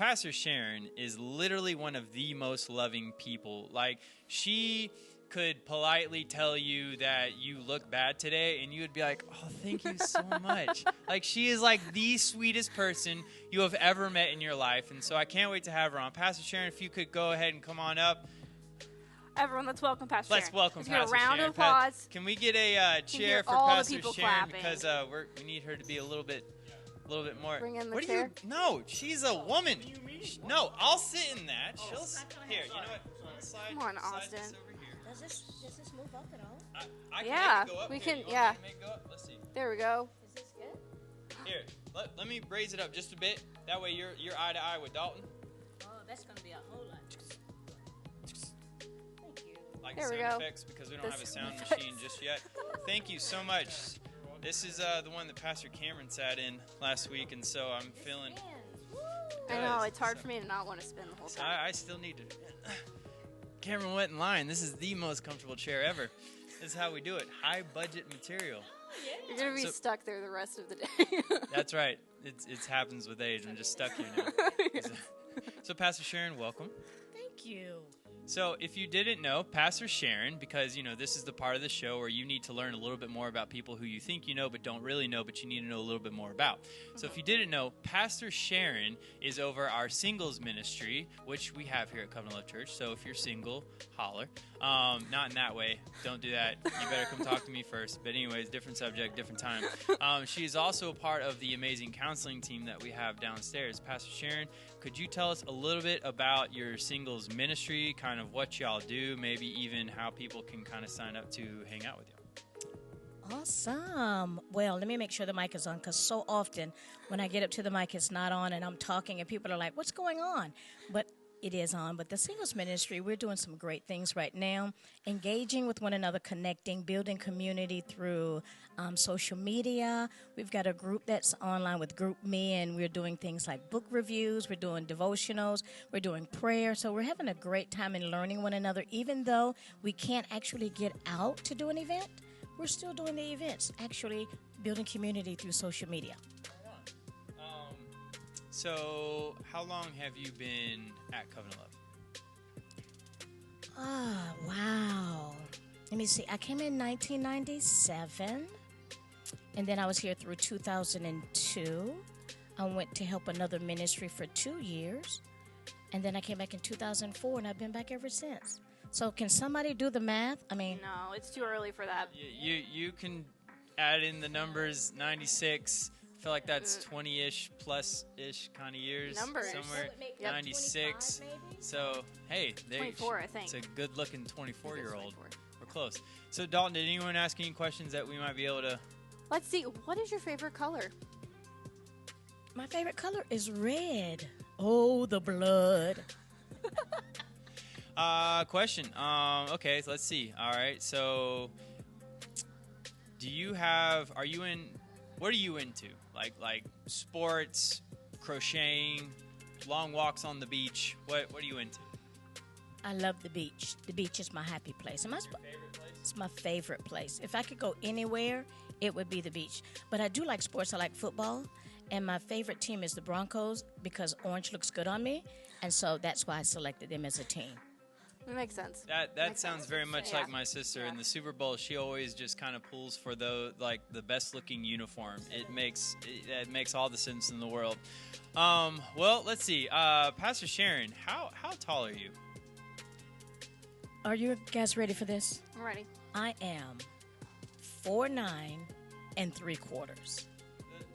Pastor Sharon is literally one of the most loving people. Like, she could politely tell you that you look bad today, and you would be like, oh, thank you so much. Like, she is like the sweetest person you have ever met in your life, and so I can't wait to have her on. Pastor Sharon, if you could go ahead and come on up. Everyone, let's welcome Pastor Sharon. Let's welcome Pastor Sharon. A round of applause. Can we get a chair for Pastor Sharon? Clapping. Because we need her to be a little bit more. Bring in the chair. No, she's a woman. No, I'll sit in that. She'll here. You know what? Slide, come on, Austin. Does this move up at all? I can yeah, make it go up. We here. can. Yeah. Make it go up? Let's see. There we go. Is this good? Here, let me raise it up just a bit. That way you're eye to eye with Dalton. Oh, that's gonna be a whole lot. Thank you. Like there sound effects because we don't have a sound machine just yet. Thank you so much. This is the one that Pastor Cameron sat in last week, and so I'm feeling. I know it's hard for me to not want to spin the whole time. I still need to. Cameron went in line. This is the most comfortable chair ever. This is how we do it. High budget material. You're gonna be stuck there the rest of the day. That's right. It happens with age. I'm just stuck here now. Yeah. So Pastor Sharon, welcome. Thank you. So if you didn't know, Pastor Sharon, because, this is the part of the show where you need to learn a little bit more about people who you think you know but don't really know, but you need to know a little bit more about. So if you didn't know, Pastor Sharon is over our singles ministry, which we have here at Covenant Love Church. So if you're single, holler. Not in that way. Don't do that. You better come talk to me first. But anyways, different subject, different time. She is also a part of the amazing counseling team that we have downstairs. Pastor Sharon, could you tell us a little bit about your singles ministry, kind of what y'all do, maybe even how people can kind of sign up to hang out with you? Awesome. Well, let me make sure the mic is on, because so often when I get up to the mic, it's not on, and I'm talking, and people are like, what's going on? But it is on. But the singles ministry, we're doing some great things right now, engaging with one another, connecting, building community through social media. We've got a group that's online with Group Me, and we're doing things like book reviews. We're doing devotionals. We're doing prayer. So we're having a great time in learning one another. Even though we can't actually get out to do an event, we're still doing the events, actually building community through social media. So how long have you been at Covenant Love? Oh, wow. Let me see. I came in 1997, and then I was here through 2002. I went to help another ministry for 2 years, and then I came back in 2004, and I've been back ever since. So can somebody do the math? I mean, no, it's too early for that. You can add in the numbers, 96. I feel like that's 20-ish, plus-ish kind of years. Numbers. Somewhere, yep. 96. So, hey, 24, I think. It's a good-looking 24-year-old. We're close. So, Dalton, did anyone ask any questions that we might be able to? Let's see. What is your favorite color? My favorite color is red. Oh, the blood. Question. Okay, so let's see. All right, so what are you into? Like sports, crocheting, long walks on the beach. What are you into? I love the beach. The beach is my happy place. Your favorite place? It's my favorite place. If I could go anywhere, it would be the beach. But I do like sports. I like football. And my favorite team is the Broncos because orange looks good on me. And so that's why I selected them as a team. It makes sense. That sounds very much like my sister. In the Super Bowl, she always just kind of pulls for the best looking uniform. It makes all the sense in the world. Well, let's see. Pastor Sharon, how tall are you? Are you guys ready for this? I'm ready. I am 4'9" and 3/4.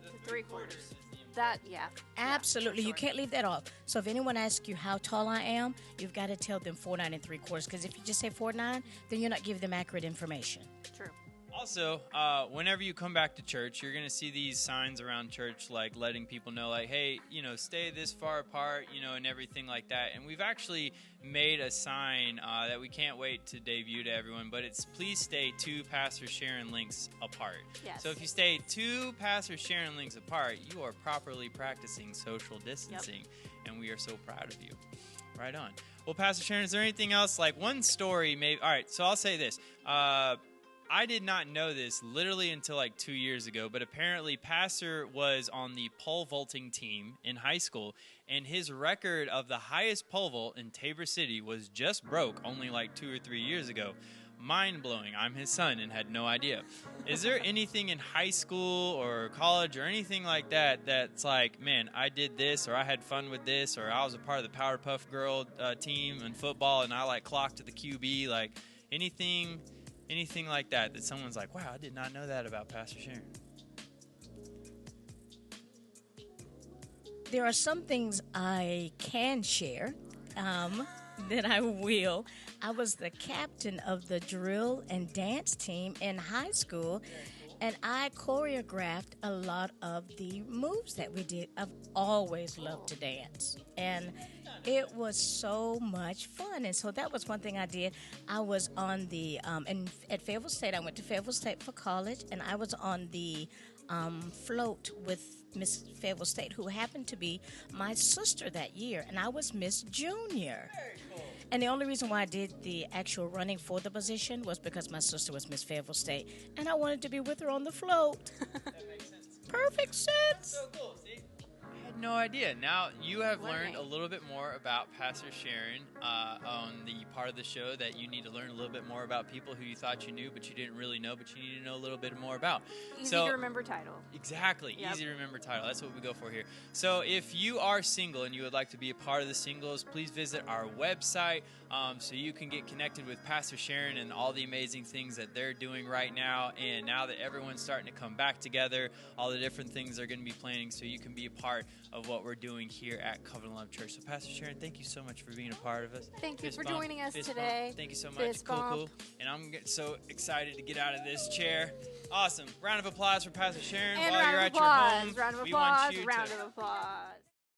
The 3/4. That, yeah. Absolutely. Yeah, you can't leave that off. So if anyone asks you how tall I am, you've got to tell them 4'9" and 3/4. Because if you just say 4'9", then you're not giving them accurate information. True. Also, whenever you come back to church, you're going to see these signs around church, like letting people know, like, hey, stay this far apart, and everything like that. And we've actually made a sign that we can't wait to debut to everyone, but it's please stay 2 Pastor Sharon links apart. Yes. So if you stay 2 Pastor Sharon links apart, you are properly practicing social distancing, and we are so proud of you. Right on. Well, Pastor Sharon, is there anything else, like one story maybe? All right, so I'll say this. I did not know this literally until like 2 years ago, but apparently Pastor was on the pole vaulting team in high school, and his record of the highest pole vault in Tabor City was just broke only like 2 or 3 years ago. Mind-blowing. I'm his son and had no idea. Is there anything in high school or college or anything like that that's like, man, I did this, or I had fun with this, or I was a part of the Powerpuff Girl team in football and I like clocked to the QB, like anything like that someone's like, wow, I did not know that about Pastor Sharon? There are some things I can share that I will. I was the captain of the drill and dance team in high school, and I choreographed a lot of the moves that we did. I've always loved to dance, and it was so much fun. And so that was one thing I did. I was on the, at Fayetteville State, I went to Fayetteville State for college, and I was on the float with Miss Fayetteville State, who happened to be my sister that year, and I was Miss Junior. And the only reason why I did the actual running for the position was because my sister was Miss Fayetteville State, and I wanted to be with her on the float. That makes sense. Perfect sense. So cool. See? I had no idea. Now you have learned a little bit more about Pastor Sharon on the part of the show that you need to learn a little bit more about people who you thought you knew but you didn't really know, but you need to know a little bit more about. Easy to remember title. Exactly. Yep. Easy to remember title. That's what we go for here. So if you are single and you would like to be a part of the singles, please visit our website so you can get connected with Pastor Sharon and all the amazing things that they're doing right now. And now that everyone's starting to come back together, all the different things they're going to be planning so you can be a part of what we're doing here at Covenant Love Church. So Pastor Sharon, thank you so much for being a part of us. Thank you Fist for bump, joining us fist today. Bump. Thank you so much. Fist bump. Cool. And I'm so excited to get out of this chair. Awesome. Round of applause for Pastor Sharon And while round you're of at your applause. home. Round of We want applause. you Round to of applause.